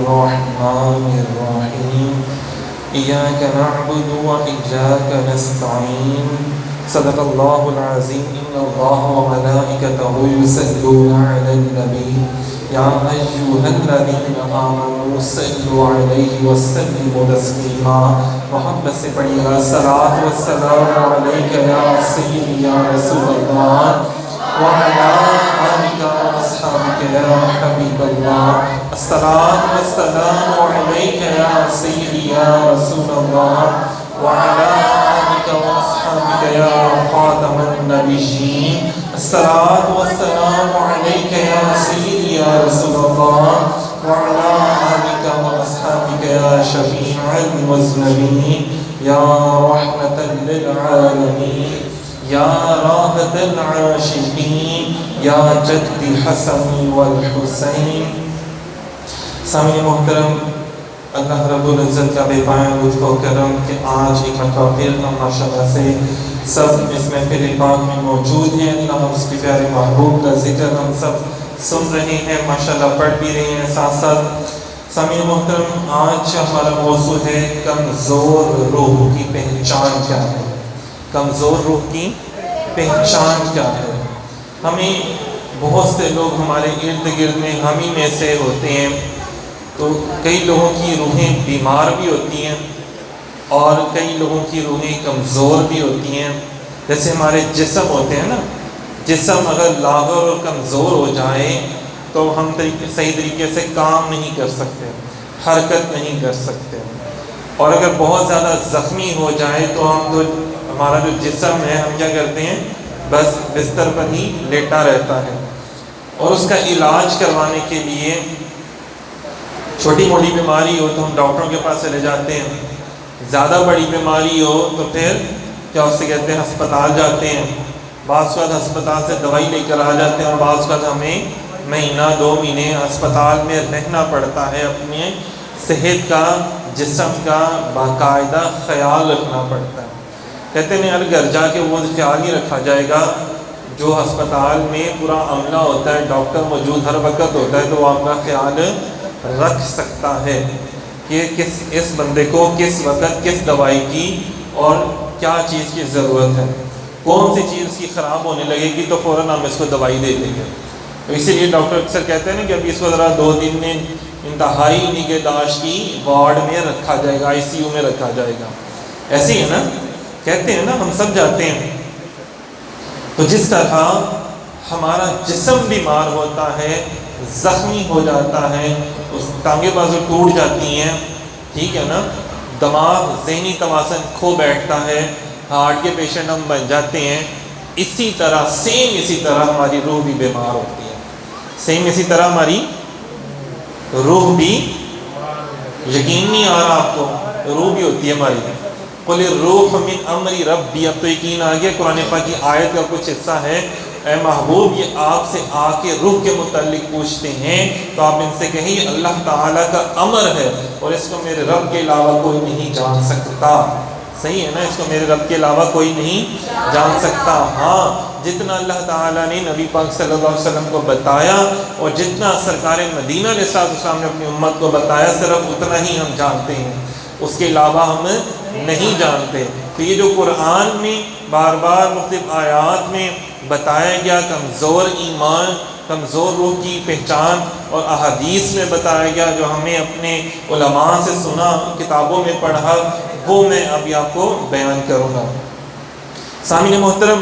الرحمن الرحیم إياك نعبد وإياك نستعين صدق الله العظيم إن الله وملائكته يصلون على النبي يا أيها الذين آمنوا صلوا عليه وسلموا تسليما محبت سے پڑھیے گا الصلاۃ والسلام عليك يا سيدي يا رسول الله وعلى آلك وأصحابك يا حبيب الله الصلاۃ والسلام عليك يا سيدي يا رسول الله وعلى آلك وأصحابك يا خاتم النبيين الصلاۃ والسلام عليك يا سيدي يا رسول الله وعلى آلك وأصحابك يا شفيع المذنبين يا رحمة للعالمين یا راحت العاشقین یا جد حسن والحسین۔ سامعین محترم، اللہ رب العزت کا بے پایہ لطف و کرم کہ آج ایک مرتبہ پھر ہم ماشاءاللہ سے سب اس محفل پاک میں موجود ہیں۔ اللہ اس کے پیارے محبوب کا ذکر ہم سب سن رہے ہیں، ماشاءاللہ پڑھ بھی رہے ہیں ساتھ ساتھ۔ سامعین محترم، آج ہمارا موضوع ہے کمزور روح کی پہچان کیا ہے۔ کمزور روح کی پہچان کیا ہے۔ ہمیں بہت سے لوگ ہمارے ارد گرد میں ہم ہی میں سے ہوتے ہیں، تو کئی لوگوں کی روحیں بیمار بھی ہوتی ہیں اور کئی لوگوں کی روحیں کمزور بھی ہوتی ہیں۔ جیسے ہمارے جسم ہوتے ہیں نا، جسم اگر لاغر اور کمزور ہو جائے تو ہم صحیح طریقے سے کام نہیں کر سکتے، حرکت نہیں کر سکتے، اور اگر بہت زیادہ زخمی ہو جائے تو ہمارا جو جسم ہے ہم کیا کرتے ہیں، بس بستر پر ہی لیٹا رہتا ہے۔ اور اس کا علاج کروانے کے لیے چھوٹی موٹی بیماری ہو تو ہم ڈاکٹروں کے پاس چلے جاتے ہیں، زیادہ بڑی بیماری ہو تو پھر کیا اس سے کہتے ہیں ہسپتال جاتے ہیں۔ بعض اوقات ہسپتال سے دوائی لے کر آ جاتے ہیں اور بعض اوقات ہمیں مہینہ 2 مہینے ہسپتال میں رہنا پڑتا ہے۔ اپنے صحت کا، جسم کا باقاعدہ خیال رکھنا پڑتا ہے۔ کہتے ہیں اگر گھر جا کے وہ خیال نہیں رکھا جائے گا، جو ہسپتال میں پورا عملہ ہوتا ہے، ڈاکٹر موجود ہر وقت ہوتا ہے، تو وہ آپ کا خیال رکھ سکتا ہے کہ اس بندے کو کس وقت کس دوائی کی اور کیا چیز کی ضرورت ہے، کون سی چیز کی خراب ہونے لگے گی تو فوراً ہم اس کو دوائی دے دیں گے۔ تو اسی لیے ڈاکٹر اکثر کہتے ہیں نا کہ ابھی اس کو ذرا 2 دن میں انتہائی نگہداشت کی وارڈ میں رکھا جائے گا، ICU میں رکھا جائے گا۔ ایسے ہی ہے نا، کہتے ہیں نا، ہم سب جاتے ہیں۔ تو جس طرح ہمارا جسم بیمار ہوتا ہے، زخمی ہو جاتا ہے، اس ٹانگیں بازو ٹوٹ جاتی ہیں، ٹھیک ہے نا، دماغ ذہنی توازن کھو بیٹھتا ہے، ہارٹ کے پیشنٹ ہم بن جاتے ہیں، اسی طرح اسی طرح ہماری روح بھی بیمار ہوتی ہے۔ اسی طرح ہماری روح بھی، یقین نہیں آ رہا آپ کو، روح بھی ہوتی ہے ہماری۔ قل الروح من امر ربی، اب تو یقین آ گیا، قرآن پاک کی آیت کا کچھ حصہ ہے۔ اے محبوب، یہ آپ سے آ کے روح کے متعلق پوچھتے ہیں تو آپ ان سے کہیں اللہ تعالیٰ کا امر ہے اور اس کو میرے رب کے علاوہ کوئی نہیں جان سکتا۔ صحیح ہے نا، اس کو میرے رب کے علاوہ کوئی نہیں جان سکتا۔ ہاں، جتنا اللہ تعالیٰ نے نبی پاک صلی اللہ علیہ وسلم کو بتایا اور جتنا سرکار مدینہ علیہ السلام نے اپنی امت کو بتایا، صرف اتنا ہی ہم جانتے ہیں، اس کے علاوہ ہم نہیں جانتے۔ تو یہ جو قرآن میں بار بار مختلف آیات میں بتایا گیا کمزور ایمان، کمزور روح کی پہچان، اور احادیث میں بتایا گیا جو ہمیں اپنے علماء سے سنا، کتابوں میں پڑھا، وہ میں ابھی آپ کو بیان کروں گا۔ سامعین محترم،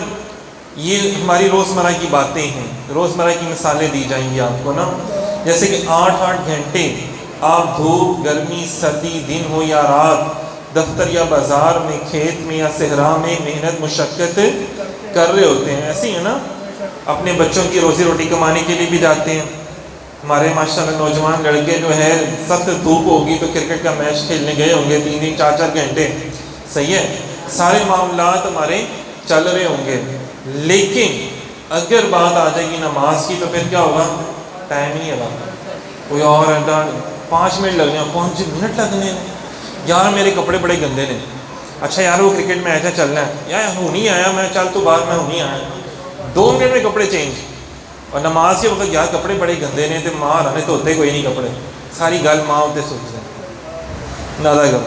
یہ ہماری روزمرہ کی باتیں ہیں، روزمرہ کی مثالیں دی جائیں گی آپ کو نا، جیسے کہ 8 گھنٹے آپ دھوپ، گرمی، سردی، دن ہو یا رات، دفتر یا بازار میں، کھیت میں یا صحرا میں محنت مشقت کر رہے ہوتے ہیں۔ ایسے ہی ہے نا، اپنے بچوں کی روزی روٹی کمانے کے لیے بھی جاتے ہیں۔ ہمارے ماشاءاللہ نوجوان لڑکے جو ہے، سخت دھوپ ہوگی تو کرکٹ کا میچ کھیلنے گئے ہوں گے 3 4 گھنٹے، صحیح ہے، سارے معاملات ہمارے چل رہے ہوں گے، لیکن اگر بات آ جائے گی نماز کی تو پھر کیا ہوگا، ٹائم ہی نہیں لگا، کوئی اور 5 منٹ لگنے، 5 منٹ لگنے ہیں، یار میرے کپڑے بڑے گندے نے، اچھا یار وہ کرکٹ میچ چلنا ہے، یار ہوں نہیں آیا میں، چل تو بعد میں ہوں نہیں آیا، 2 منٹ میں کپڑے چینج، اور نماز کے وقت یار کپڑے بڑے گندے نے تو ماں نے دھوتے کوئی نہیں کپڑے، ساری گل ماں ہوتے سوچ جائے نادا گل،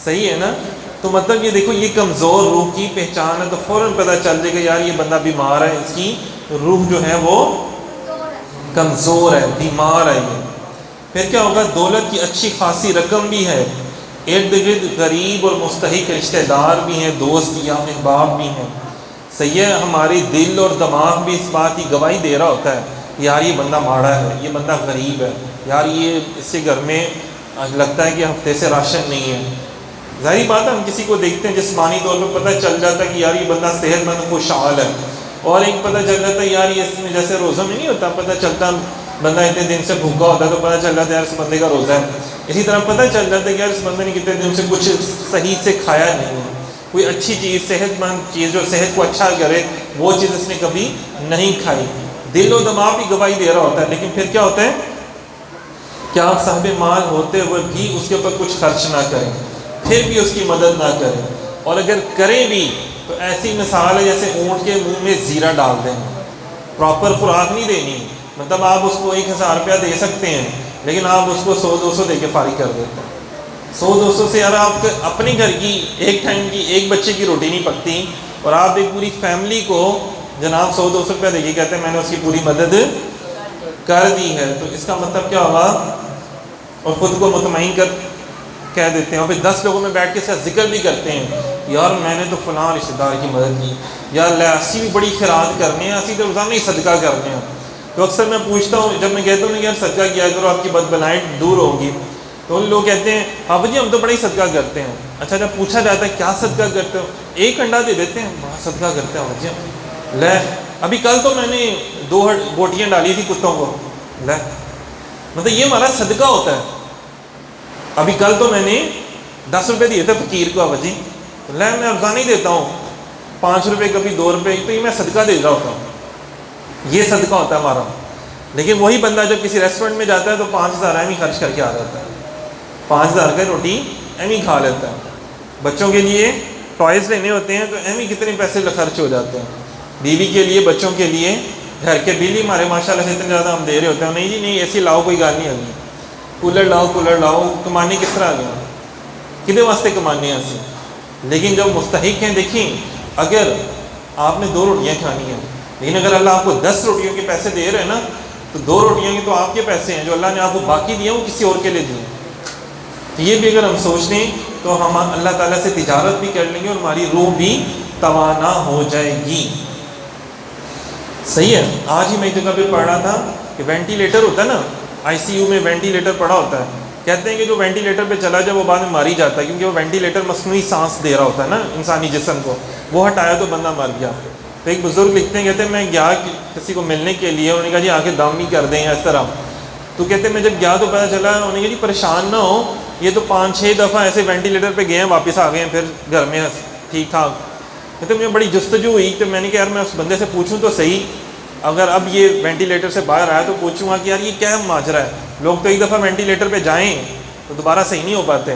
صحیح ہے نا؟ تو مطلب یہ دیکھو، یہ کمزور روح کی پہچان ہے، تو فوراً پتہ چل جائے گا یار یہ بندہ بیمار ہے، اس کی روح جو ہے وہ کمزور ہے، بیمار ہے یہ۔ پھر کیا ہوگا؟ دولت کی اچھی خاصی رقم بھی ہے، ارد گرد غریب اور مستحق رشتہ دار بھی ہیں، دوست یا احباب بھی ہیں، صحیح ہے؟ ہماری دل اور دماغ بھی اس بات کی گواہی دے رہا ہوتا ہے یار یہ بندہ ماڑا ہے، یہ بندہ غریب ہے، یار یہ اس کے گھر میں لگتا ہے کہ ہفتے سے راشن نہیں ہے۔ ظاہری بات ہے، ہم کسی کو دیکھتے ہیں جسمانی طور پہ پتہ چل جاتا ہے کہ یار یہ بندہ صحت مند خوشحال ہے، اور ایک پتہ چل جاتا ہے یار یہ اس میں جیسے روزہ میں نہیں ہوتا، پتہ چلتا بندہ اتنے دن سے بھوکا ہوتا ہے تو پتہ چل جاتا ہے یار اس بندے کا روزہ ہے، اسی طرح پتہ چل جاتا ہے کہ یار اس بندے نے کتنے دن سے کچھ صحیح سے کھایا نہیں ہے، کوئی اچھی چیز، صحت مند چیز جو صحت کو اچھا کرے وہ چیز اس نے کبھی نہیں کھائی۔ دل و دماغ بھی گواہی دے رہا ہوتا ہے، لیکن پھر کیا ہوتا ہے کہ آپ صاحب مال ہوتے ہوئے بھی اس کے اوپر کچھ خرچ نہ کریں، پھر بھی اس کی مدد نہ کریں، اور اگر کریں بھی تو ایسی مثال ہے جیسے اونٹ کے منہ میں زیرہ ڈال دیں، پراپر خوراک نہیں دینی، مطلب آپ اس کو 1000 روپیہ دے سکتے ہیں لیکن آپ اس کو 100-200 دے کے فارغ کر دیتے ہیں۔ 100-200 سے یار آپ اپنے گھر کی ایک ٹائم کی ایک بچے کی روٹی نہیں پکتی، اور آپ ایک پوری فیملی کو جناب 100-200 روپیہ دے کے کہتے ہیں میں نے اس کی پوری مدد کر دی ہے، تو اس کا مطلب کیا ہوگا؟ اور خود کو مطمئن کر کہہ دیتے ہیں، اور پھر 10 لوگوں میں بیٹھ کے اس کا ذکر بھی کرتے ہیں یار میں نے تو فلاں رشتہ دار کی مدد کی، یار لے اسی بھی بڑی خیرات کرنے ہیں، اسی تو روزانہ ہی صدقہ کرنے ہیں۔ تو اکثر میں پوچھتا ہوں جب میں کہتا ہوں یار صدقہ کیا کرو آپ کی بد بلائیں دور ہوگی، تو ان لوگ کہتے ہیں آپ جی ہم تو بڑا ہی صدقہ کرتے ہیں۔ اچھا جب پوچھا جاتا ہے کیا صدقہ کرتے ہو؟ ایک انڈا دے دیتے ہیں، بڑا صدقہ کرتے ہیں جی لے، ابھی کل تو میں نے 2 بوٹیاں ڈالی تھی کتوں کو، لے مطلب یہ ہمارا صدقہ ہوتا ہے۔ ابھی کل تو میں نے 10 روپے دیے تھے فقیر کو، اب جی لے میں افزانہ ہی دیتا ہوں 5 روپے کبھی 2 روپے، تو یہ میں صدقہ دے رہا ہوتا ہوں، یہ صدقہ ہوتا ہے ہمارا۔ لیکن وہی بندہ جب کسی ریسٹورنٹ میں جاتا ہے تو 5000 ایم ہی خرچ کر کے آ جاتا ہے، 5000 کا روٹی ایم ہی کھا لیتا ہے۔ بچوں کے لیے ٹوائز لینے ہوتے ہیں تو ایم ہی کتنے پیسے خرچ ہو جاتے ہیں، بیوی کے لیے، بچوں کے لیے، گھر کے بل ہی ہمارے ماشاءاللہ سے اتنے زیادہ ہم دے رہے ہوتے ہیں، نہیں جی نہیں ایسی لاؤ کوئی گال نہیں آگی، کولر لاؤ، کمانے کس طرح آ گیا، کدے واسطے کمانے ہیں؟ لیکن جب مستحق ہیں، دیکھیں اگر آپ نے 2 روٹیاں کھانی ہیں لیکن اگر اللہ آپ کو 10 روٹیوں کے پیسے دے رہے ہیں نا، تو 2 روٹیاں کے تو آپ کے پیسے ہیں، جو اللہ نے آپ کو باقی دیے وہ کسی اور کے لیے دیے۔ تو یہ بھی اگر ہم سوچ لیں تو ہم اللہ تعالیٰ سے تجارت بھی کر لیں گے اور ہماری روح بھی توانا ہو جائے گی، صحیح ہے؟ آج ہی میں ایک جگہ پہ پڑھ رہا تھا کہ وینٹیلیٹر ہوتا ہے نا، آئی سی یو میں وینٹیلیٹر پڑا ہوتا ہے، کہتے ہیں کہ جو وینٹیلیٹر پہ چلا جائے وہ بعد میں مار ہی جاتا ہے، کیونکہ وہ وینٹیلیٹر مصنوعی سانس دے رہا ہوتا ہے نا انسانی جسم کو، وہ ہٹایا تو بندہ مر گیا۔ تو ایک بزرگ لکھتے ہیں، کہتے ہیں میں گیا کسی کو ملنے کے لیے، انہوں نے کہا جی آ کے دم ہی کر دیں اس طرح، تو کہتے ہیں میں جب گیا تو پتہ چلا، انہوں نے کہا جی پریشان نہ ہو، یہ تو 5-6 دفعہ ایسے وینٹیلیٹر پہ گئے ہیں واپس آ گئے ہیں پھر گھر میں ٹھیک ٹھاک۔ کہتے مجھے بڑی جستجو ہوئی، تو میں نے کہا یار میں اس بندے سے پوچھوں تو صحیح، اگر اب یہ وینٹیلیٹر سے باہر آیا تو پوچھوں گا کہ یار یہ کیا ماجرا ہے، لوگ تو ایک دفعہ وینٹیلیٹر پہ جائیں تو دوبارہ صحیح نہیں ہو پاتے،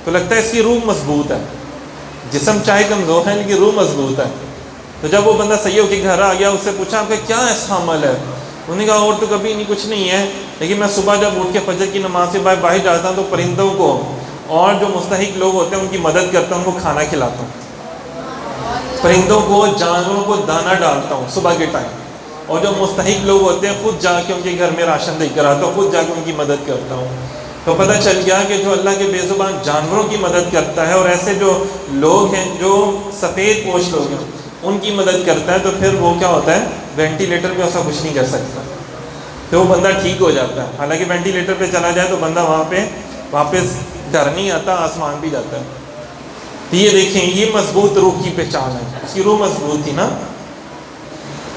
تو لگتا ہے اس کی روح مضبوط ہے، جسم چاہے کمزور ہے لیکن روح مضبوط ہے۔ تو جب وہ بندہ صحیح ہو کے گھر آ گیا، اس سے پوچھا آپ کا کیا ایسا عمل ہے؟ انہوں نے کہا اور تو کبھی نہیں، کچھ نہیں ہے، لیکن میں صبح جب اٹھ کے فجر کی نماز سے باہر جاتا ہوں تو پرندوں کو اور جو مستحق لوگ ہوتے ہیں ان کی مدد کرتا ہوں، ان کو کھانا کھلاتا ہوں، پرندوں کو، جانوروں کو دانہ ڈالتا ہوں صبح کے ٹائم، اور جو مستحق لوگ ہوتے ہیں خود جا کے ان کے گھر میں راشن دے کر آتا ہوں، خود جا کے ان کی مدد کرتا ہوں۔ تو پتہ چل گیا کہ جو اللہ کے بے زبان جانوروں کی مدد کرتا ہے اور ایسے جو لوگ ہیں جو سفید پوش لوگ ہیں ان کی مدد کرتا ہے، تو پھر وہ کیا ہوتا ہے، وینٹیلیٹر پہ ایسا کچھ نہیں کر سکتا، پھر وہ بندہ ٹھیک ہو جاتا ہے۔ حالانکہ وینٹیلیٹر پہ چلا جائے تو بندہ وہاں پہ واپس گھر نہیں آتا، آسمان بھی جاتا ہے۔ تو یہ دیکھیں، یہ مضبوط روح کی پہچان ہے، اس کی روح مضبوط تھی نا۔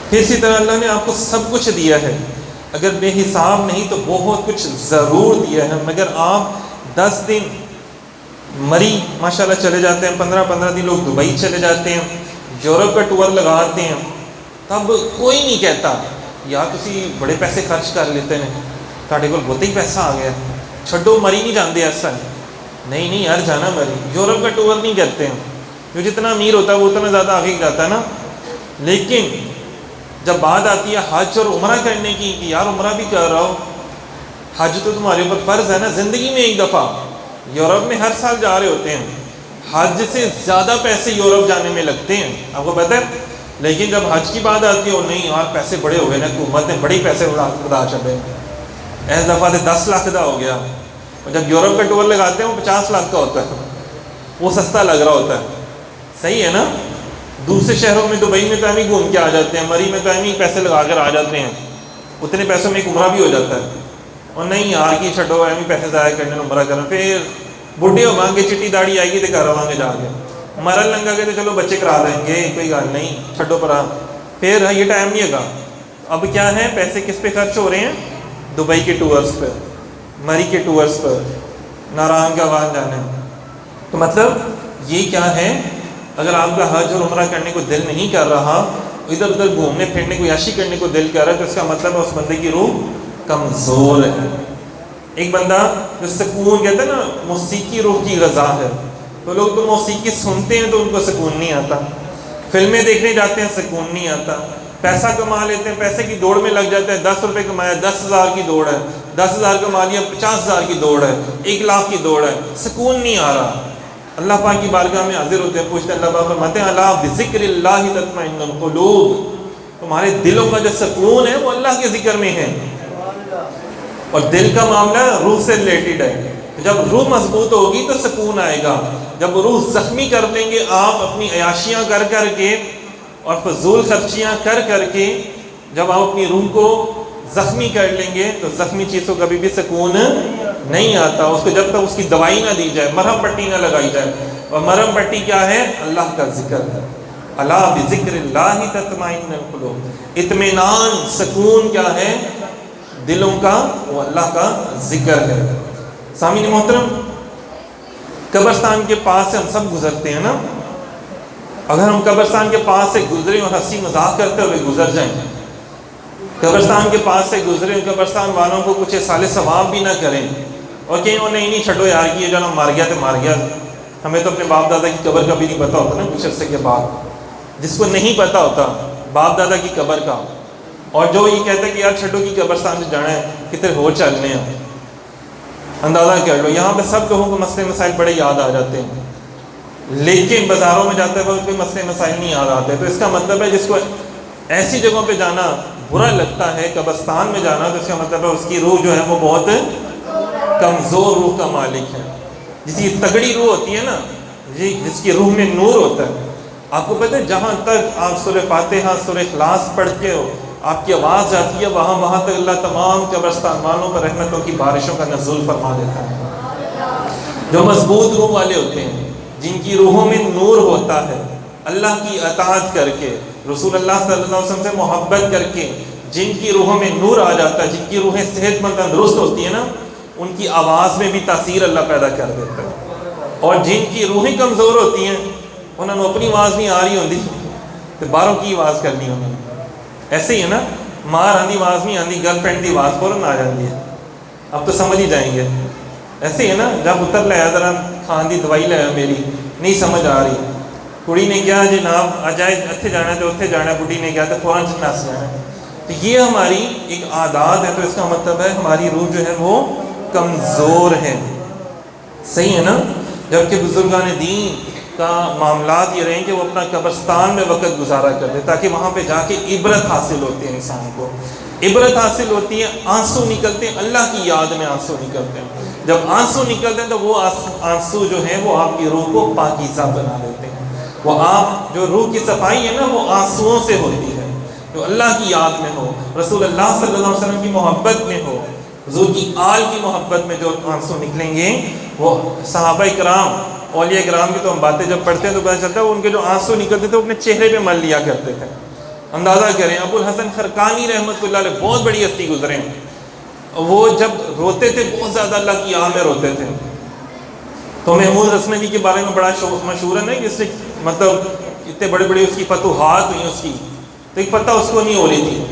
پھر اسی طرح اللہ نے آپ کو سب کچھ دیا ہے، اگر بے حساب نہیں تو بہت کچھ ضرور دیا ہے، مگر آپ 10 دن مری ماشاءاللہ چلے جاتے ہیں، 15 دن لوگ دبئی چلے جاتے ہیں، یورپ کا ٹور لگاتے ہیں، تب کوئی نہیں کہتا یار تسی بڑے پیسے خرچ کر لیتے ہیں، تھوڑے کول بہت ہی پیسہ آ گیا، چھڈو مری نہیں جاندے ایسا نہیں یار جانا مری، یورپ کا ٹور نہیں کرتے ہیں، جو جتنا امیر ہوتا ہے وہ اتنا زیادہ آگے جاتا ہے نا۔ لیکن جب بات آتی ہے حج اور عمرہ کرنے کی کہ یار عمرہ بھی کر رہا ہو، حج تو تمہارے اوپر فرض ہے نا، زندگی میں ایک دفعہ، یورپ میں ہر سال جا رہے ہوتے ہیں، حج سے زیادہ پیسے یورپ جانے میں لگتے ہیں، آپ کو پتہ ہے، لیکن جب حج کی بات آتی ہے نہیں یار پیسے بڑے ہو گئے نا، حکومت نے بڑے پیسے اڑا چلے، ایس دفعہ سے 10 لاکھ کا ہو گیا، اور جب یورپ کا ٹور لگاتے ہیں وہ 50 لاکھ کا ہوتا ہے، وہ سستا لگ رہا ہوتا ہے، صحیح ہے نا؟ دوسرے شہروں میں دبئی میں تو ہم ہی گھوم کے آ جاتے ہیں، مری میں تو ہم ہی پیسے لگا کر آ جاتے ہیں، اتنے پیسوں میں ایک عمرہ بھی ہو جاتا ہے، اور نہیں یار کی چھٹو ہم ہی پیسے ضائع کرنے عمرہ کرنا، پھر بڈھے ہو گے چٹی داڑھی آئے گی تو کروا گے جا کے، مرن لنگا کے تو چلو بچے کرا دیں گے کوئی گل نہیں چھٹو پر، پھر یہ ٹائم نہیں ہوگا، اب کیا ہے پیسے کس پہ خرچ ہو رہے ہیں؟ دبئی کے ٹورس پہ، مری کے ٹورس پر، ناران کا وہاں جانا ہے، تو مطلب یہ کیا ہے؟ اگر آپ کا حج اور عمرہ کرنے کو دل نہیں کر رہا، ادھر ادھر گھومنے پھرنے کو عیاشی کرنے کو دل کر رہا ہے، تو اس کا مطلب ہے اس بندے کی روح کمزور ہے۔ ایک بندہ جو سکون کہتا ہے نا، موسیقی روح کی غذا ہے، تو لوگ تو موسیقی سنتے ہیں تو ان کو سکون نہیں آتا، فلمیں دیکھنے جاتے ہیں سکون نہیں آتا، پیسہ کما لیتے ہیں پیسے کی دوڑ میں لگ جاتے ہیں، 10 روپے کمایا 10,000 کی دوڑ ہے، 10,000 کما لیا 50,000 کی دوڑ ہے، 1,00,000 کی دوڑ ہے، سکون نہیں آ رہا۔ اللہ پاک کی بارگاہ میں حاضر ہوتے ہیں، پوچھتے ہیں، اللہ پاک فرماتے ہیں الا بذکر اللہ تطمئن القلوب، تمہارے دلوں کا جو سکون ہے وہ اللہ کے ذکر میں ہے، اور دل کا معاملہ روح سے ریلیٹڈ ہے، جب روح مضبوط ہوگی تو سکون آئے گا، جب روح زخمی کر لیں گے آپ اپنی عیاشیاں کر کر کے اور فضول خرچیاں کر کر کے، جب آپ اپنی روح کو زخمی کر لیں گے تو زخمی چیز کو کبھی بھی سکون نہیں آتا، اس کو جب تک اس کی دوائی نہ دی جائے، مرہم پٹی نہ لگائی جائے، اور مرہم پٹی کیا ہے؟ اللہ کا ذکر ہے، الا بذکر اللہ تطمئن القلوب، اطمینان سکون کیا ہے دلوں کا؟ وہ اللہ کا ذکر ہے۔ سامعین محترم، قبرستان کے پاس سے ہم سب گزرتے ہیں نا، اگر ہم قبرستان کے پاس سے گزریں اور ہنسی مذاق کرتے ہوئے گزر جائیں، قبرستان کے پاس سے گزریں، قبرستان والوں کو کچھ سال ثواب بھی نہ کریں، اور کہیں وہ نہیں چھٹو یار کی جو نا مار گیا تو مار گیا، ہمیں تو اپنے باپ دادا کی قبر کا بھی نہیں پتہ ہوتا نا کچھ عرصے کے بعد، جس کو نہیں پتہ ہوتا باپ دادا کی قبر کا، اور جو یہ کہتا ہے کہ یار چھٹو کی قبرستان سے جانا ہے، کتنے ہو چلنے ہیں، اندازہ کر لو یہاں پہ سب لوگوں کو مسئلے مسائل بڑے یاد آ جاتے ہیں، لیکن بازاروں میں جاتے وقت کوئی مسئلے مسائل نہیں یاد آتے، تو اس کا مطلب ہے جس کو ایسی جگہوں پہ جانا برا لگتا ہے، قبرستان میں جانا، تو اس کا مطلب ہے اس کی روح جو ہے وہ بہت کمزور روح کا مالک ہے۔ جس کی تگڑی روح ہوتی ہے نا، جس کی روح میں نور ہوتا ہے، آپ کو پتہ ہے جہاں تک آپ سورہ فاتحہ سورہ اخلاص پڑھتے ہو آپ کی آواز جاتی ہے، وہاں تک اللہ تمام قبرستان والوں پر رحمتوں کی بارشوں کا نزول فرما دیتا ہے۔ جو مضبوط روح والے ہوتے ہیں، جن کی روحوں میں نور ہوتا ہے، اللہ کی اطاعت کر کے، رسول اللہ صلی اللہ علیہ وسلم سے محبت کر کے، جن کی روحوں میں نور آ جاتا ہے، جن کی روحیں صحت مند تندرست ہوتی ہیں نا، ان کی آواز میں بھی تاثیر اللہ پیدا کر دیتا ہے، اور جن کی روحیں کمزور ہوتی ہیں انہوں نے اپنی آواز نہیں آ رہی ہوتی تو باہروں کی آواز کرنی ہوتی، ایسے ہی ہے نا، ماں آندھی آواز نہیں آندھی، گرل فرینڈ کی آواز فوراً آ جاتی ہے، اب تو سمجھ ہی جائیں گے، ایسے ہی ہے نا، جب اتر لیا ذرا کھان دی دوائی لیا میری نہیں سمجھ آ رہی، کڑی نے کیا جناب جائے اتنے جانا تو اتنے جانا، بڑھی نے کیا تو فوراً نس جانا، تو یہ ہماری ایک عادات ہے، تو اس کا مطلب ہے ہماری روح جو ہے وہ کمزور ہے، صحیح ہے نا؟ جبکہ بزرگان دین کا معاملات یہ رہے ہیں کہ وہ اپنا قبرستان میں وقت گزارا کرتے تاکہ وہاں پہ جا کے عبرت حاصل ہوتی ہے، انسان کو عبرت حاصل ہوتی ہے، آنسو نکلتے ہیں، اللہ کی یاد میں آنسو نکلتے ہیں، جب آنسو نکلتے ہیں تو وہ آنسو جو ہیں وہ آپ کی روح کو پاکیزہ بنا دیتے ہیں، وہ آپ جو روح کی صفائی ہے نا وہ آنسوؤں سے ہوتی ہے، جو اللہ کی یاد میں ہو، رسول اللہ صلی اللہ علیہ وسلم کی محبت میں ہو، حضور کی آل کی محبت میں جو آنسو نکلیں گے، وہ صحابہ کرام اولیاء کرام کی تو ہم باتیں جب پڑھتے ہیں تو پتہ چلتا ہے ان کے جو آنسو نکلتے تھے وہ اپنے چہرے پہ مل لیا کرتے تھے، اندازہ کریں ابو الحسن خرقانی رحمۃ اللہ علیہ بہت بڑی ہستی گزرے ہیں، وہ جب روتے تھے بہت زیادہ اللہ کی یاد میں روتے تھے، تو محمود غزنوی کے بارے میں بڑا مشہور ہے نا کہ اس سے مطلب اتنے بڑے بڑے اس کی فتوحات ہوئی اس کی، تو ایک فتح اس کو نہیں ہو رہی تھی،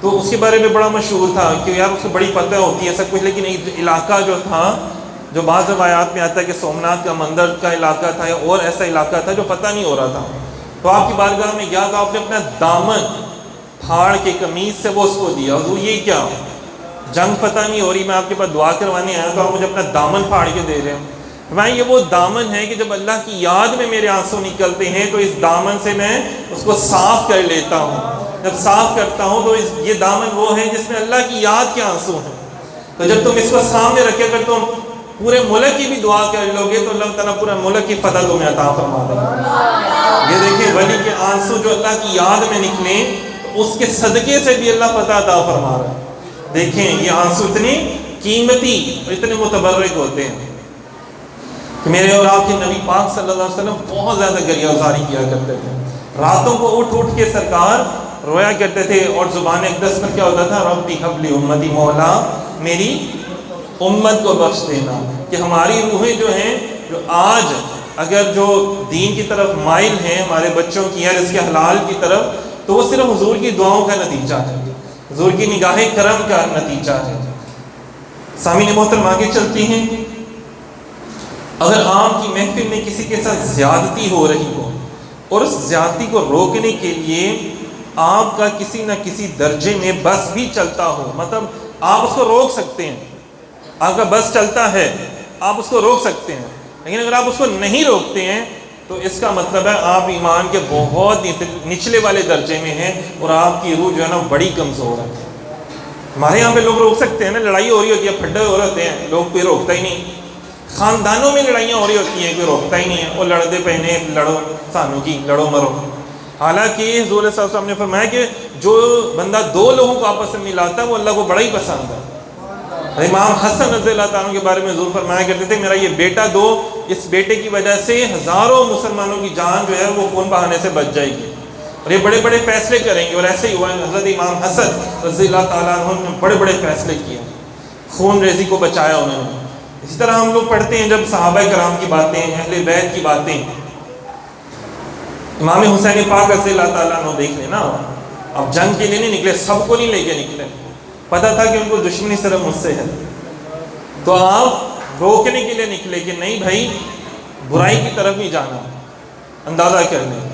تو اس کے بارے میں بڑا مشہور تھا کہ یار اس کو بڑی فتح ہوتی ہے سب کچھ، لیکن ایک علاقہ جو تھا، جو بعض روایات میں آتا ہے کہ سومناتھ کا مندر کا علاقہ تھا یا اور ایسا علاقہ تھا جو فتح نہیں ہو رہا تھا، تو آپ کی بارگاہ میں گیا تو آپ نے اپنا دامن پھاڑ کے قمیص سے وہ اس کو دیا. حضور یہ کیا، جنگ فتح نہیں ہو رہی، میں آپ کے پاس دعا کروانے آیا تو آپ مجھے اپنا دامن پھاڑ کے دے رہے ہیں. میں یہ وہ دامن ہے کہ جب اللہ کی یاد میں میرے آنسو نکلتے ہیں تو اس دامن سے میں اس کو صاف کر لیتا ہوں. جب صاف کرتا ہوں تو یہ دامن وہ ہے جس میں اللہ کی یاد کے آنسو ہیں. تو جب تم اس کو سامنے رکھے کر تم پورے ملک کی بھی دعا کر لو گے تو اللہ تعالیٰ پورا ملک کی فتح تمہیں عطا فرما دے گا. یہ دیکھیں ولی کے آنسو جو اللہ کی یاد میں نکلیں تو اس کے صدقے سے بھی اللہ فتح عطا فرما رہا ہے. دیکھیں یہ آنسو اتنے قیمتی اور اتنے متبرک ہوتے ہیں کہ میرے اور آپ کے نبی پاک صلی اللہ علیہ وسلم بہت زیادہ گریہ وزاری کیا کرتے تھے. راتوں کو اٹھ کے سرکار رویا کرتے تھے اور زبان اقدس میں کیا ہوتا تھا، ربی حب لی امتی، مولا میری امت کو بخش دینا. کہ ہماری روحیں جو ہیں جو آج اگر جو دین کی طرف مائل ہیں ہمارے بچوں کی یا رزق حلال کی طرف، تو وہ صرف حضور کی دعاؤں کا نتیجہ ہے، حضور کی نگاہ کرم کا نتیجہ ہے. سامعین محترم آگے چلتی ہیں. اگر عام کی محفل میں کسی کے ساتھ زیادتی ہو رہی ہو اور اس زیادتی کو روکنے کے لیے آپ کا کسی نہ کسی درجے میں بس بھی چلتا ہو، مطلب آپ اس کو روک سکتے ہیں، آپ کا بس چلتا ہے آپ اس کو روک سکتے ہیں، لیکن اگر آپ اس کو نہیں روکتے ہیں تو اس کا مطلب ہے آپ ایمان کے بہت نچلے والے درجے میں ہیں اور آپ کی روح جو ہے نا بڑی کمزور ہے. ہمارے یہاں پہ لوگ روک سکتے ہیں نا، لڑائی ہو رہی ہوتی ہے، پھڈے ہو رہے ہوتے ہیں، لوگ کوئی روکتا ہی نہیں. خاندانوں میں لڑائیاں ہو رہی ہوتی ہیں، کوئی روکتا ہی نہیں ہے، وہ لڑتے پہنے لڑو سانوں کی لڑو مرو. حالانکہ حضور صلی اللہ علیہ وسلم نے فرمایا کہ جو بندہ دو لوگوں کو آپس میں ملاتا ہے وہ اللہ کو بڑا ہی پسند ہے. امام حسن رضی اللہ تعالیٰ کے بارے میں حضور فرمایا کرتے تھے میرا یہ بیٹا دو، اس بیٹے کی وجہ سے ہزاروں مسلمانوں کی جان جو ہے وہ خون بہانے سے بچ جائے گی اور یہ بڑے بڑے فیصلے کریں گے. اور ایسے ہی ہوا ہے، حضرت امام حسن رضی اللہ تعالیٰ عنہ نے بڑے بڑے فیصلے کیے، خون ریزی کو بچایا انہوں نے. اسی طرح ہم لوگ پڑھتے ہیں جب صحابہ کرام کی باتیں، اہل بیت کی باتیں، امام حسین پاک رضی اللہ تعالیٰ عنہ دیکھ لینا، اب جنگ کے لیے نہیں نکلے، سب کو نہیں لے کے نکلے، پتہ تھا کہ ان کو دشمنی صرف مجھ سے ہے، تو آپ روکنے کے لیے نکلے کہ نہیں بھائی برائی کی طرف نہیں جانا، اندازہ کر لیں.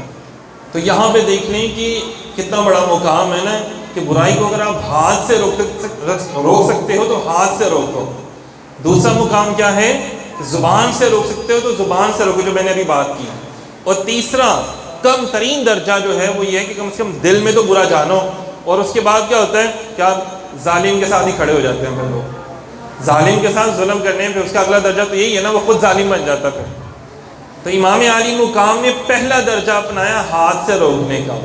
تو یہاں پہ دیکھ لیں کہ کتنا بڑا مقام ہے نا کہ برائی کو اگر آپ ہاتھ سے روک سکتے ہو تو ہاتھ سے روکو. دوسرا مقام کیا ہے، زبان سے روک سکتے ہو تو زبان سے روکو، جو میں نے ابھی بات کی. اور تیسرا کم ترین درجہ جو ہے وہ یہ ہے کہ کم سے کم دل میں تو برا جانو. اور اس کے بعد کیا ہوتا ہے، کیا ظالم کے ساتھ ہی کھڑے ہو جاتے ہیں پھر لوگ، ظالم کے ساتھ ظلم کرنے میں اس کا اگلا درجہ تو یہی ہے نا، وہ خود ظالم بن جاتا پھر. تو امام علی مقام نے پہلا درجہ اپنایا ہاتھ سے روکنے کا،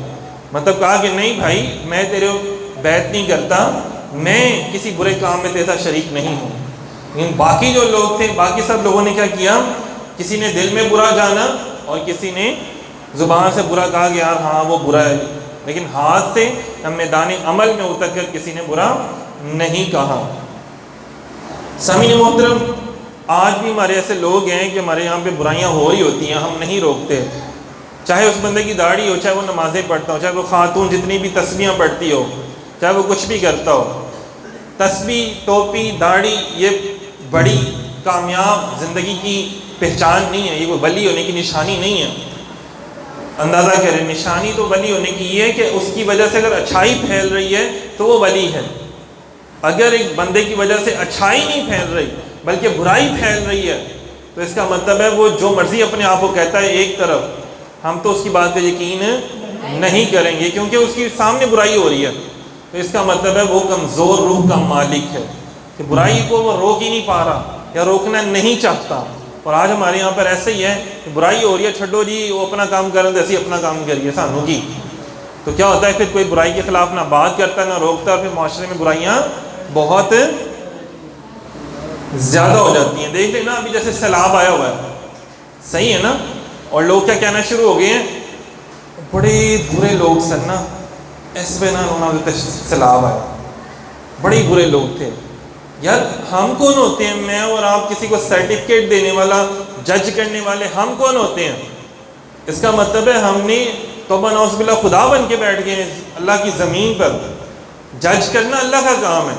مطلب کہا کہ نہیں بھائی میں تیرے بیعت نہیں کرتا، میں کسی برے کام میں تیرے ساتھ شریک نہیں ہوں. لیکن باقی جو لوگ تھے، باقی سب لوگوں نے کیا کیا، کسی نے دل میں برا جانا اور کسی نے زبان سے برا کہا کہ یار ہاں وہ برا ہے، لیکن ہاتھ سے میدان عمل میں اتر کر کسی نے برا نہیں کہا. سامعین محترم، آج بھی ہمارے ایسے لوگ ہیں کہ ہمارے یہاں پہ برائیاں ہو رہی ہوتی ہیں، ہم نہیں روکتے، چاہے اس بندے کی داڑھی ہو، چاہے وہ نمازیں پڑھتا ہو، چاہے وہ خاتون جتنی بھی تسبیحاں پڑھتی ہو، چاہے وہ کچھ بھی کرتا ہو. تسبیح، ٹوپی، داڑھی یہ بڑی کامیاب زندگی کی پہچان نہیں ہے، یہ کوئی ولی ہونے کی نشانی نہیں ہے. اندازہ کریں، نشانی تو ولی ہونے کی یہ ہے کہ اس کی وجہ سے اگر اچھائی پھیل رہی ہے تو وہ ولی ہے. اگر ایک بندے کی وجہ سے اچھائی نہیں پھیل رہی بلکہ برائی پھیل رہی ہے تو اس کا مطلب ہے وہ جو مرضی اپنے آپ کو کہتا ہے ایک طرف، ہم تو اس کی بات پہ یقین نہیں کریں گے کیونکہ اس کی سامنے برائی ہو رہی ہے. تو اس کا مطلب ہے وہ کمزور روح کا مالک ہے کہ برائی کو وہ روک ہی نہیں پا رہا یا روکنا نہیں چاہتا. اور آج ہمارے یہاں پر ایسے ہی ہے کہ برائی ہو رہی ہے، چھڈو جی وہ اپنا کام کریں تو ایسے اپنا کام کریے سانوں کی. تو کیا ہوتا ہے پھر کوئی برائی کے خلاف نہ بات کرتا نہ روکتا، پھر معاشرے میں برائیاں بہت زیادہ ہو جاتی ہیں. دیکھ لیں نا ابھی جیسے سیلاب آیا ہوا ہے، صحیح ہے نا، اور لوگ کیا کہنا شروع ہو گئے ہیں، بڑے برے لوگ سن نا اس پہ نہ سیلاب آیا، بڑے برے لوگ تھے. یار ہم کون ہوتے ہیں، میں اور آپ کسی کو سرٹیفکیٹ دینے والا، جج کرنے والے ہم کون ہوتے ہیں؟ اس کا مطلب ہے ہم نے توبہ نعوذ باللہ خدا بن کے بیٹھ گئے اللہ کی زمین پر. جج کرنا اللہ کا کام ہے،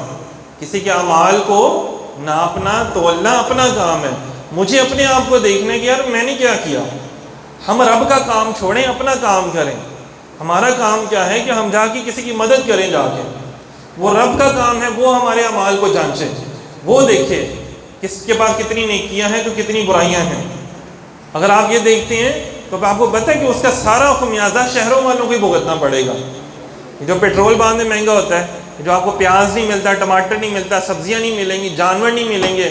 کسی کے اعمال کو ناپنا تولنا اپنا کام ہے. مجھے اپنے آپ کو دیکھنا کہ یار میں نے کیا کیا. ہم رب کا کام چھوڑیں، اپنا کام کریں. ہمارا کام کیا ہے کہ ہم جا کے کسی کی مدد کریں جا کے. وہ رب کا کام ہے وہ ہمارے اعمال کو جانچے, وہ دیکھے کس کے پاس کتنی نیکیاں ہیں تو کتنی برائیاں ہیں. اگر آپ یہ دیکھتے ہیں تو آپ کو پتہ ہے کہ اس کا سارا خمیازہ شہروں والوں کو ہی بھگتنا پڑے گا. جو پیٹرول بعد میں مہنگا ہوتا ہے, جو آپ کو پیاز نہیں ملتا, ٹماٹر نہیں ملتا, سبزیاں نہیں ملیں گی, جانور نہیں ملیں گے,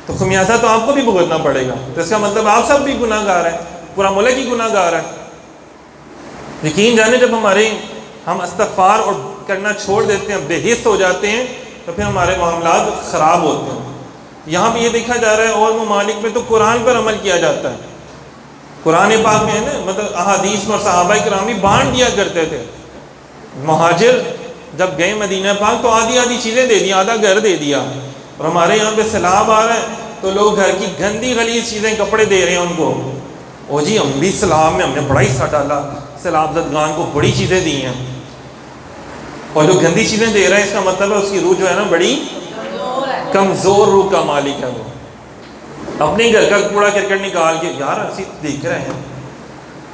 تو خمیازہ تو آپ کو بھی بھگتنا پڑے گا. تو اس کا مطلب آپ سب بھی گناہ گار ہیں, پورا ملک ہی گناہ گار ہے. یقین جانے جب ہم استغفار اور کرنا چھوڑ دیتے ہیں, بے حس ہو جاتے ہیں, تو پھر ہمارے معاملات خراب ہوتے ہیں. یہاں بھی یہ دیکھا جا رہا ہے اور ممالک میں تو قرآن پر عمل کیا جاتا ہے. قرآن پاک میں ہے نا, مطلب احادیث میں صحابہ کرام بھی بانٹ دیا کرتے تھے. مہاجر جب گئے مدینہ پاک تو آدھی چیزیں دے دی, آدھا گھر دے دیا. اور ہمارے یہاں پہ سیلاب آ رہا ہے تو لوگ گھر کی گندی غلیظ چیزیں, کپڑے دے رہے ہیں ان کو. او جی ہم بھی سیلاب میں ہم نے بڑا حصہ ڈالا, سیلاب زدگان کو بڑی چیزیں دی ہیں. اور جو گندی چیزیں دے رہا ہے اس کا مطلب ہے اس کی روح جو ہے نا بڑی کمزور روح کا مالک ہے. وہ اپنے گھر کا کوڑا کرکٹ نکال کے, یار ایسی دیکھ رہے ہیں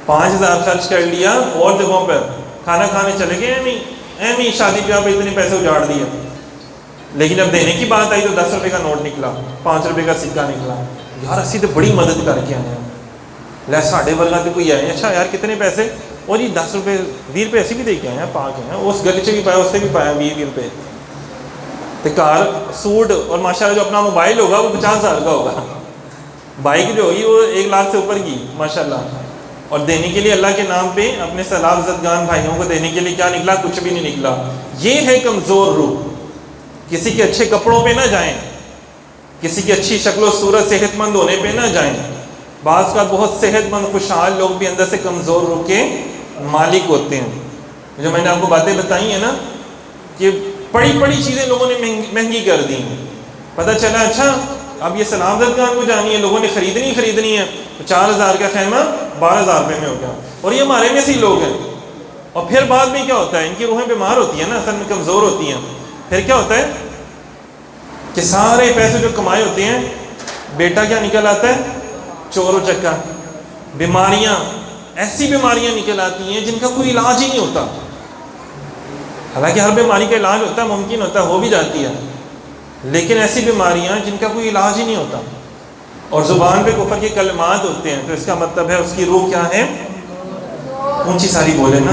5,000 خرچ کر لیا اور جگہوں پر, کھانا کھانے چلے گئے, ایمی شادی بیاہ پہ اتنے پیسے اجاڑ دیے. لیکن جب دینے کی بات آئی تو 10 روپے کا نوٹ نکلا, 5 روپے کا سکہ نکلا. یار اسی تو بڑی مدد کر کے آئے ہیں, لے ساڑھے ورگا تو کوئی آئے. اچھا یار کتنے پیسے؟ اور جی 10 روپے 20 روپے ایسے بھی دے کے آئے ہیں, پاک ہیں. اس گلی سے بھی پایا, اس سے بھی پایا 20 روپے. تو کار سوٹ اور ماشاءاللہ جو اپنا موبائل ہوگا وہ 50,000 کا ہوگا, بائک جو ہوگی وہ 1 لاکھ سے اوپر کی ماشاءاللہ. اور دینے کے لیے اللہ کے نام پہ اپنے سیلاب زدگان بھائیوں کو دینے کے لیے کیا نکلا؟ کچھ بھی نہیں نکلا. یہ ہے کمزور روح. کسی کے اچھے کپڑوں پہ نہ جائیں, کسی کی اچھی شکل و صورت صحت مند ہونے پہ نہ جائیں. بعض کا بہت صحت مند خوشحال لوگ بھی اندر سے کمزور روح کے مالک ہوتے ہیں. جو میں نے آپ کو باتیں بتائی ہیں نا کہ بڑی چیزیں لوگوں نے مہنگی کر دی ہیں. پتہ چلا اچھا اب یہ سیلاب زدگان کو جانی ہے, لوگوں نے خریدنی ہے, تو 4,000 کا خیمہ 12,000 روپے میں ہو گیا. اور یہ ہمارے میں سے لوگ ہیں. اور پھر بعد میں کیا ہوتا ہے, ان کی روحیں بیمار ہوتی ہیں نا, اصل میں کمزور ہوتی ہیں. پھر کیا ہوتا ہے کہ سارے پیسے جو کمائے ہوتے ہیں, بیٹا کیا نکل آتا ہے؟ چور و چکا. بیماریاں, ایسی بیماریاں نکل آتی ہیں جن کا کوئی علاج ہی نہیں ہوتا. حالانکہ ہر بیماری کا علاج ہوتا ہے, ممکن ہوتا ہے, ہو بھی جاتی ہے, لیکن ایسی بیماریاں جن کا کوئی علاج ہی نہیں ہوتا. اور زبان پہ کفر کے کلمات ہوتے ہیں, تو اس کا مطلب ہے اس کی روح کیا ہے؟ اونچی ساری بولے نا.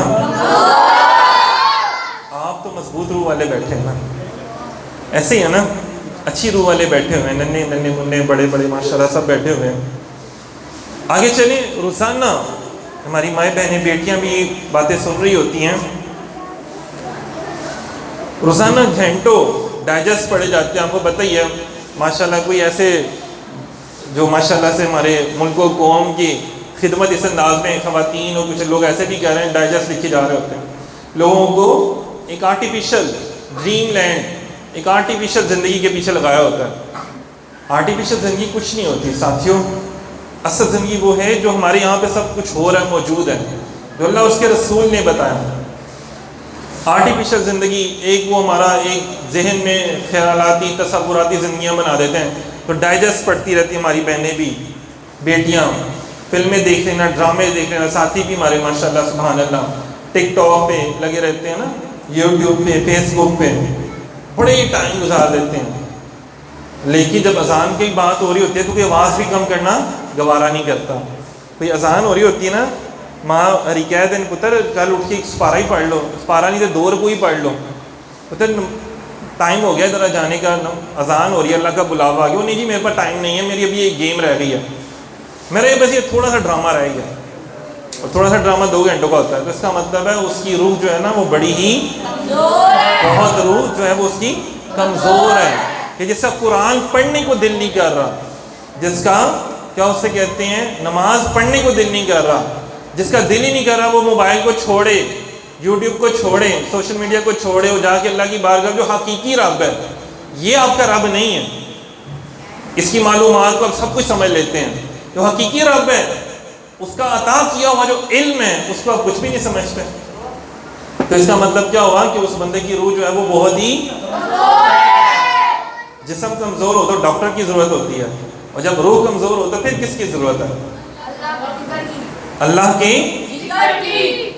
آپ تو مضبوط روح والے بیٹھے ہیں نا, ایسے ہی ہے نا, اچھی روح والے بیٹھے ہوئے ہیں, ننے منے بڑے ماشاءاللہ سب بیٹھے ہوئے ہیں. آگے چلیں. روزانہ ہماری مائیں بہنیں بیٹیاں بھی باتیں سن رہی ہوتی ہیں. روزانہ گھنٹوں ڈائجسٹ پڑھے جاتے ہیں. آپ کو پتہ ہی ہے ماشاءاللہ کوئی ایسے جو ماشاءاللہ سے ہمارے ملک و قوم کی خدمت اس انداز میں, خواتین اور کچھ لوگ ایسے بھی کہہ رہے ہیں ڈائجسٹ لکھے جا رہے ہوتے ہیں. لوگوں کو ایک آرٹیفیشل ڈریم لینڈ, ایک آرٹیفیشل زندگی کے پیچھے لگایا ہوتا ہے. آرٹیفیشل زندگی کچھ نہیں ہوتی ساتھیوں. اصل زندگی وہ ہے جو ہمارے یہاں پہ سب کچھ ہو رہا ہے, موجود ہے, جو اللہ اس کے رسول نے بتایا. آرٹیفیشل زندگی ایک وہ ہمارا ایک ذہن میں خیالاتی تصوراتی زندگیاں بنا دیتے ہیں. تو ڈائجسٹ پڑھتی رہتی ہیں ہماری بہنیں بھی, بیٹیاں, فلمیں دیکھ لینا, ڈرامے دیکھ لینا. ساتھی بھی ہمارے ماشاءاللہ سبحان اللہ ٹک ٹاک پہ لگے رہتے ہیں نا, یوٹیوب پہ, فیس بک پہ بڑے ٹائم گزار دیتے ہیں. لیکن جب اذان کی بات ہو رہی ہوتی ہے تو کوئی آواز بھی کم کرنا گوارا نہیں کرتا. کوئی اذان ہو رہی ہوتی ہے نا, ماں ہری کہہ دیں پتر کل اٹھ کے ایک سپارہ ہی پڑھ لو, سپارہ نہیں تو 2 رکوع ہی پڑھ لو. پتر ٹائم ہو گیا ذرا جانے کا, اذان ہو رہی ہے, اللہ کا بلاوا آ گیا. وہ نہیں جی میرے پاس ٹائم نہیں ہے, میری ابھی ایک گیم رہ گئی ہے, میرا یہ بس یہ تھوڑا سا ڈرامہ رہ گیا. اور تھوڑا سا ڈرامہ 2 گھنٹوں کا ہوتا ہے. تو اس کا مطلب ہے اس کی روح جو ہے نا وہ بڑی ہی بہت روح جو ہے وہ اس کی کمزور ہے. کہ جس کا قرآن پڑھنے کو دل نہیں کر رہا, جس کا کیا اسے کہتے ہیں نماز پڑھنے کو دل نہیں کر رہا, جس کا دل ہی نہیں کر رہا وہ موبائل کو چھوڑے, یوٹیوب کو چھوڑے, سوشل میڈیا کو چھوڑے, اور جا کے اللہ کی بارگاہ جو حقیقی رب ہے, یہ آپ کا رب نہیں ہے. اس کی معلومات کو آپ سب کچھ سمجھ لیتے ہیں. جو حقیقی رب ہے اس کا عطا کیا ہوا جو علم ہے اس کو آپ کچھ بھی نہیں سمجھتے. تو اس کا مطلب کیا ہوا کہ اس بندے کی روح جو ہے وہ بہت ہی, جسم کمزور ہو تو ڈاکٹر کی ضرورت ہوتی ہے, اور جب روح کمزور ہو تو پھر کس کی ضرورت ہے؟ اللہ کی.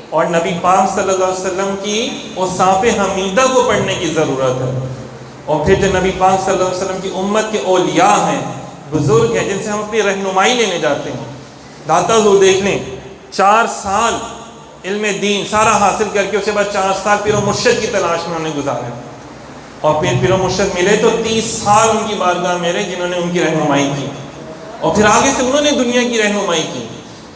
اور نبی پاک صلی اللہ علیہ وسلم کی اوصاف حمیدہ کو پڑھنے کی ضرورت ہے. اور پھر جو نبی پاک صلی اللہ علیہ وسلم کی امت کے اولیاء ہیں، بزرگ ہیں، جن سے ہم اپنی رہنمائی لینے جاتے ہیں. داتا حضور دیکھ لیں، 4 سال علم دین سارا حاصل کر کے اس کے بعد 4 سال پیر و مرشد کی تلاش میں انہوں نے گزارے، اور پھر پیر و مرشد ملے تو 30 سال ان کی بارگاہ میں رہے جنہوں نے ان کی رہنمائی کی، اور پھر آگے سے انہوں نے دنیا کی رہنمائی کی.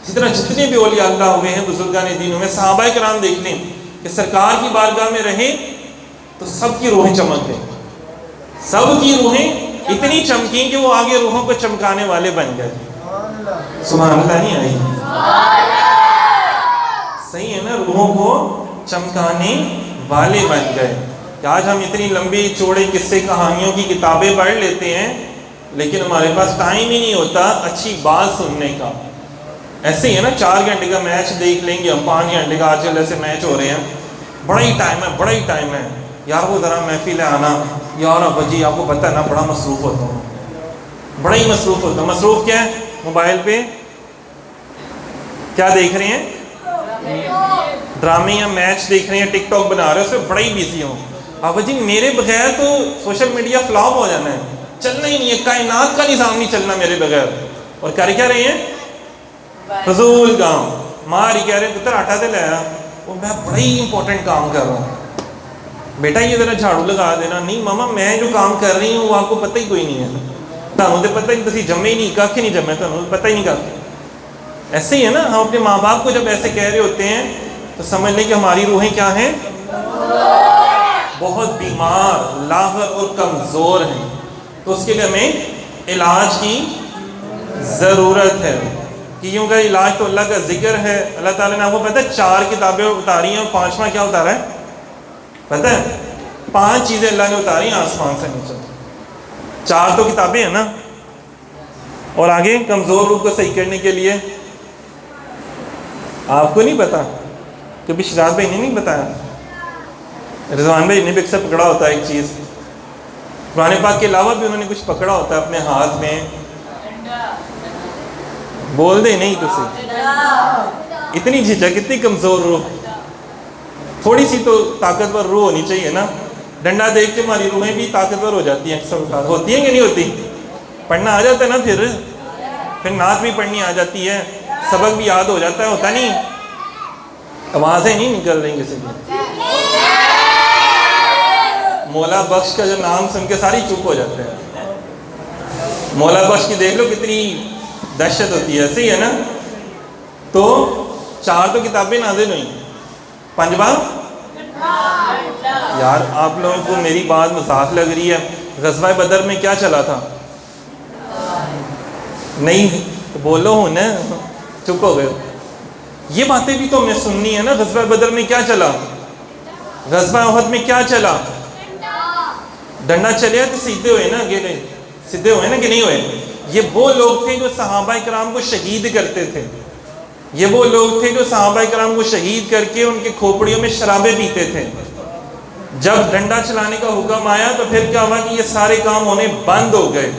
اسی طرح جتنے بھی اولیاء اللہ ہوئے ہیں بزرگان دین ہوئے، صحابہ کرام دیکھ لیں کہ سرکار کی بارگاہ میں رہے تو سب کی روحیں چمک گئیں، سب کی روحیں اتنی چمکیں کہ وہ آگے روحوں کو چمکانے والے بن گئے. سبحان اللہ نہیں آئی؟ صحیح ہے نا، روحوں کو چمکانے والے بن گئے. کہ آج ہم اتنی لمبی چوڑے قصے کہانیوں کی کتابیں پڑھ لیتے ہیں لیکن ہمارے پاس ٹائم ہی نہیں ہوتا اچھی بات سننے کا. ایسے ہی ہے نا، 4 گھنٹے کا میچ دیکھ لیں گے ہم، 5 گھنٹے کا آج کل ایسے میچ ہو رہے ہیں، بڑا ہی ٹائم ہے، بڑا ہی ٹائم ہے. یار وہ ذرا محفل ہے آنا، یار ابا جی آپ کو پتہ ہے نا بڑا مصروف ہوتا ہوں، بڑا ہی مصروف ہوتا ہوں. مصروف کیا ہے؟ موبائل پہ کیا دیکھ رہے ہیں؟ ڈرامے یا میچ دیکھ رہے ہیں، ٹک ٹاک بنا رہے ہیں، اس میں بڑا ہی بیزی ہوں. ابا جی میرے بغیر تو سوشل میڈیا فلاپ ہو جانا ہے، چلنا ہی نہیں ہے، کائنات کا نظام نہیں چلنا میرے بغیر. اور کر کیا رہے ہیں؟ فضول کام. ماں ہی کہہ رہے ہیں پتر آٹا دے لایا، وہ میں بڑا ہی امپورٹنٹ کام کر رہا ہوں، بیٹا یہ ذرا جھاڑو لگا دینا. نہیں ماما میں جو کام کر رہی ہوں وہ آپ کو پتہ ہی کوئی نہیں ہے، تمہیں تو پتہ ہی تسی جمے ہی نہیں، کھ نہیں جمے، تمہیں پتہ ہی نہیں کر. ایسے ہی ہے نا، ہم اپنے ماں باپ کو جب ایسے کہہ رہے ہوتے ہیں تو سمجھ لیں کہ ہماری روحیں کیا ہیں؟ بہت بیمار، لاغر اور کمزور ہیں. تو اس کے لیے ہمیں علاج کی ضرورت ہے. کہ یوں کا علاج تو اللہ کا ذکر ہے. اللہ تعالیٰ نے آپ کو پتہ ہے 4 کتابیں اتاری ہیں اور 5واں کیا اتارا ہے پتہ ہے؟ 5 چیزیں اللہ نے اتاری ہیں آسمان سے نیچے. 4 تو کتابیں ہیں نا. اور آگے کمزور روح کو صحیح کرنے کے لیے آپ کو نہیں پتا، کبھی شجاعت بھائی نے نہیں بتایا، رضوان بھائی نے بھی اکثر پکڑا ہوتا ہے ایک چیز، قرآن پاک کے علاوہ بھی انہوں نے کچھ پکڑا ہوتا ہے اپنے ہاتھ میں. بول دے نہیں تسی، اتنی جھجک، اتنی کمزور روح. تھوڑی سی تو طاقتور روح ہونی چاہیے نا. ڈنڈا دیکھ کے ہماری روحیں بھی طاقتور ہو جاتی ہیں اکثر اوقات. ہوتی ہیں کہ نہیں ہوتی؟ پڑھنا آ جاتا ہے نا، پھر نعت بھی پڑھنی آ جاتی ہے، سبق بھی یاد ہو جاتا ہے. ہوتا نہیں؟ آوازیں نہیں نکل رہی کسی کی. مولا بخش کا جو نام سن کے ساری چپ ہو جاتے ہیں. مولا بخش کی دیکھ لو کتنی دہشت ہوتی ہے. صحیح ہے نا. تو 4 تو کتابیں نازل ہوئیں، 5واں یار آپ لوگوں کو میری بات مذاق لگ رہی ہے. غزوہ بدر میں کیا چلا تھا؟ نہیں بولو ہوں نا، چپ ہو گئے. یہ باتیں بھی تو ہمیں سننی ہے نا. غزوہ بدر میں کیا چلا؟ غزوہ احد میں کیا چلا؟ ڈنڈا چلے تو سیدھے ہوئے نا، اگلے سیدھے ہوئے نا کہ نہیں ہوئے؟ یہ وہ لوگ تھے جو صحابہ کرام کو شہید کرتے تھے. یہ وہ لوگ تھے جو صحابہ کرام کو شہید کر کے ان کے کھوپڑیوں میں شرابیں پیتے تھے. جب ڈنڈا چلانے کا حکم آیا تو پھر کیا ہوا کہ یہ سارے کام ہونے بند ہو گئے.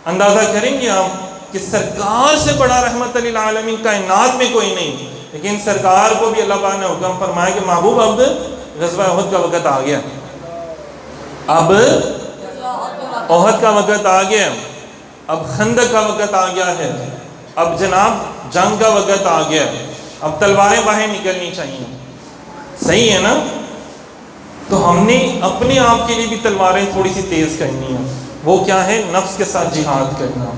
اندازہ کریں گے آپ کہ سرکار سے بڑا رحمت للعالمین کائنات میں کوئی نہیں، لیکن سرکار کو بھی اللہ پاک نے حکم فرمایا کہ محبوب اب غزوہ احد کا وقت آ گیا، اب احد کا وقت آ گیا، اب خندق کا وقت آ گیا ہے، اب جناب جنگ کا وقت آ گیا، اب تلواریں باہر نکلنی چاہیے. صحیح ہے نا. تو ہم نے اپنے آپ کے لیے بھی تلواریں تھوڑی سی تیز کرنی ہیں. وہ کیا ہے؟ نفس کے ساتھ جہاد کرنا،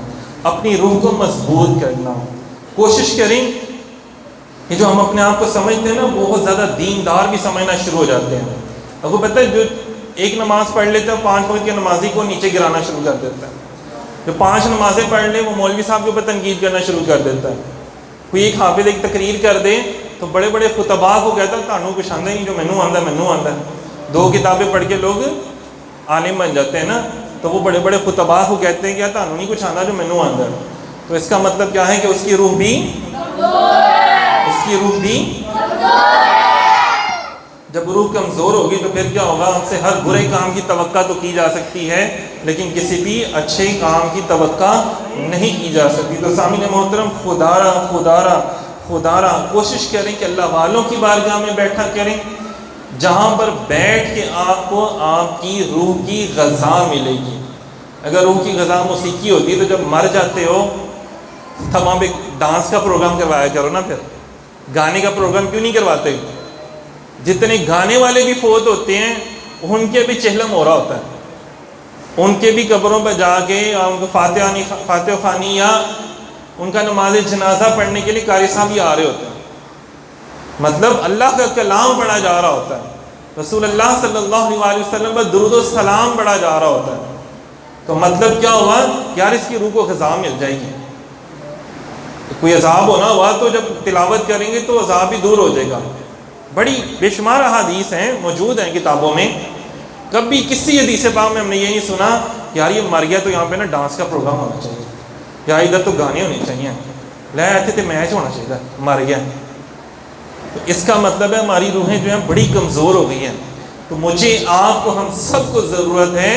اپنی روح کو مضبوط کرنا. کوشش کریں کہ جو ہم اپنے آپ کو سمجھتے ہیں نا بہت زیادہ دیندار بھی سمجھنا شروع ہو جاتے ہیں. آپ کو پتہ ہے جو ایک نماز پڑھ لیتا ہے 5 وقت کے نمازی کو نیچے گرانا شروع کر دیتا ہے. جو 5 نمازیں پڑھ لے وہ مولوی صاحب کے اوپر تنقید کرنا شروع کر دیتا ہے. کوئی ایک حافظ ایک تقریر کر دے تو بڑے بڑے خطباء کو کہتا ہے تانوں کچھ آندہ ہی نہیں، جو مینوں آندہ ہے. 2 کتابیں پڑھ کے لوگ عالم بن جاتے ہیں نا، تو وہ بڑے بڑے خطباء کو کہتے ہیں کہ تانوں نہیں کچھ آندہ جو مینوں آندہ ہے. تو اس کا مطلب کیا ہے کہ اس کی روح بھی جب روح کمزور ہوگی تو پھر کیا ہوگا؟ ہم سے ہر برے کام کی توقع تو کی جا سکتی ہے لیکن کسی بھی اچھے کام کی توقع نہیں کی جا سکتی. تو سامعین محترم، خدا را خدا را کوشش کریں کہ اللہ والوں کی بارگاہ میں بیٹھا کریں، جہاں پر بیٹھ کے آپ کو آپ کی روح کی غذا ملے گی۔ اگر روح کی غذا موسیقی ہوتی ہے تو جب مر جاتے ہو تب وہاں پہ ڈانس کا پروگرام کروایا کرو نا، پھر گانے کا پروگرام کیوں نہیں کرواتے؟ جتنے گانے والے بھی فوت ہوتے ہیں ان کے بھی چہلم ہو رہا ہوتا ہے، ان کے بھی قبروں پہ جا کے ان کو فاتحہ خوانی یا ان کا نماز جنازہ پڑھنے کے لیے قاری صاحب بھی آ رہے ہوتے ہیں، مطلب اللہ کا کلام پڑھا جا رہا ہوتا ہے، رسول اللہ صلی اللہ علیہ وسلم پر درود و سلام پڑھا جا رہا ہوتا ہے۔ تو مطلب کیا ہوا؟ یار اس کی روح کو غذا مل جائے گی۔ کوئی عذاب ہونا ہوا تو جب تلاوت کریں گے تو عذاب بھی دور ہو جائے گا۔ بڑی بے شمار احادیث ہیں، موجود ہیں کتابوں میں۔ کبھی کسی حدیث پاک میں ہم نے یہ نہیں سنا کہ یار یہ مر گیا تو یہاں پہ نا ڈانس کا پروگرام ہونا چاہیے، یا ادھر تو گانے ہونے چاہیے، لے آتے تھے میچ ہونا چاہیے، مر گیا۔ تو اس کا مطلب ہے ہماری روحیں جو ہیں بڑی کمزور ہو گئی ہیں۔ تو مجھے آپ کو ہم سب کو ضرورت ہے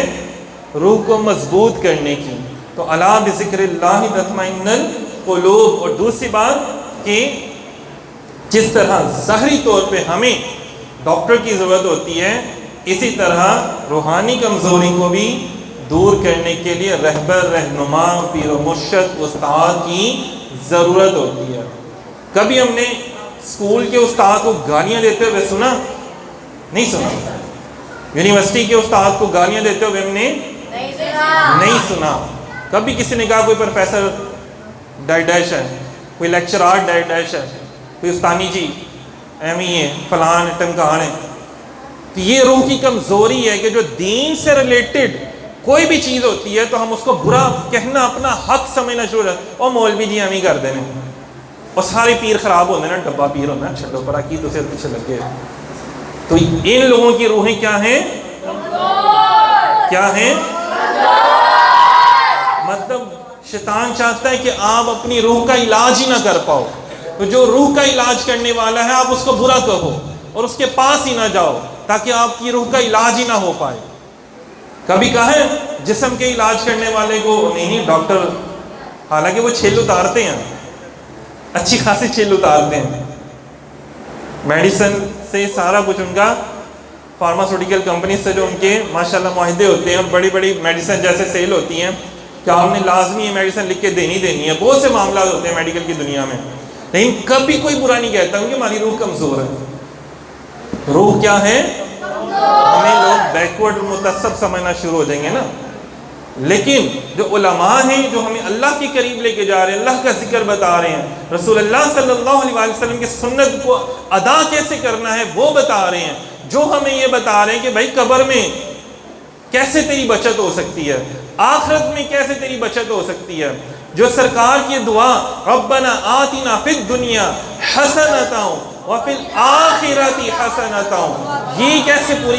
روح کو مضبوط کرنے کی۔ تو الا بذکر اللہ تطمئن القلوب۔ اور دوسری بات کہ جس طرح ظاہری طور پہ ہمیں ڈاکٹر کی ضرورت ہوتی ہے، اسی طرح روحانی کمزوری کو بھی دور کرنے کے لیے رہبر، رہنما، پیر و مرشد، استاد کی ضرورت ہوتی ہے۔ کبھی ہم نے اسکول کے استاد کو گالیاں دیتے ہوئے سنا؟ نہیں سنا۔ یونیورسٹی کے استاد کو گالیاں دیتے ہوئے ہم نے نہیں سنا۔ کبھی کسی نے کہا کوئی پروفیسر ڈیش ہے، کوئی لیکچرار ڈیش ہے، کوئی استانی جی ایم ہی ہے، فلان ٹمکان ہے۔ تو یہ روح کی کمزوری ہے کہ جو دین سے ریلیٹڈ کوئی بھی چیز ہوتی ہے تو ہم اس کو برا کہنا، اپنا حق سمجھنا شروع ہے۔ اور مولوی جی ہم ہی کر دینے، اور سارے پیر خراب ہونے نا، ڈبا پیر ہونا، چھڈو پرا کی تو صرف پیچھے لگے۔ تو ان لوگوں کی روحیں کیا ہیں؟ کیا ہیں؟ مطلب شیطان چاہتا ہے کہ آپ اپنی روح کا علاج ہی نہ کر پاؤ۔ تو جو روح کا علاج کرنے والا ہے آپ اس کو برا کہو اور اس کے پاس ہی نہ جاؤ، تاکہ آپ کی روح کا علاج ہی نہ ہو پائے۔ کبھی کہا ہے جسم کے علاج کرنے والے کو نہیں ڈاکٹر، حالانکہ وہ چھیل اتارتے ہیں، اچھی خاصی چھیل اتارتے ہیں، میڈیسن سے سارا کچھ ان کا، فارماسوٹیکل کمپنی سے جو ان کے ماشاءاللہ معاہدے ہوتے ہیں اور بڑی بڑی میڈیسن جیسے سیل ہوتی ہیں کہ آپ نے لازمی یہ میڈیسن لکھ کے دینی ہے، بہت سے معاملات ہوتے ہیں میڈیکل کی دنیا میں، لیکن کبھی کوئی برا نہیں کہتا کہ ہماری روح کمزور ہے۔ روح کیا ہے؟ ہمیں لوگ بیکورڈ متصب سمجھنا شروع ہو جائیں گے نا، لیکن جو علماء ہیں جو ہمیں اللہ کے قریب لے کے جا رہے ہیں، اللہ کا ذکر بتا رہے ہیں، رسول اللہ صلی اللہ علیہ وسلم کی سنت کو ادا کیسے کرنا ہے وہ بتا رہے ہیں، جو ہمیں یہ بتا رہے ہیں کہ بھائی قبر میں کیسے تیری بچت ہو سکتی ہے، آخرت میں کیسے تیری بچت ہو سکتی ہے، جو سرکار کی دعا ربنا آتنا فی الدنیا حسنۃ وفی الآخرۃ حسنۃ، یہ کیسے پوری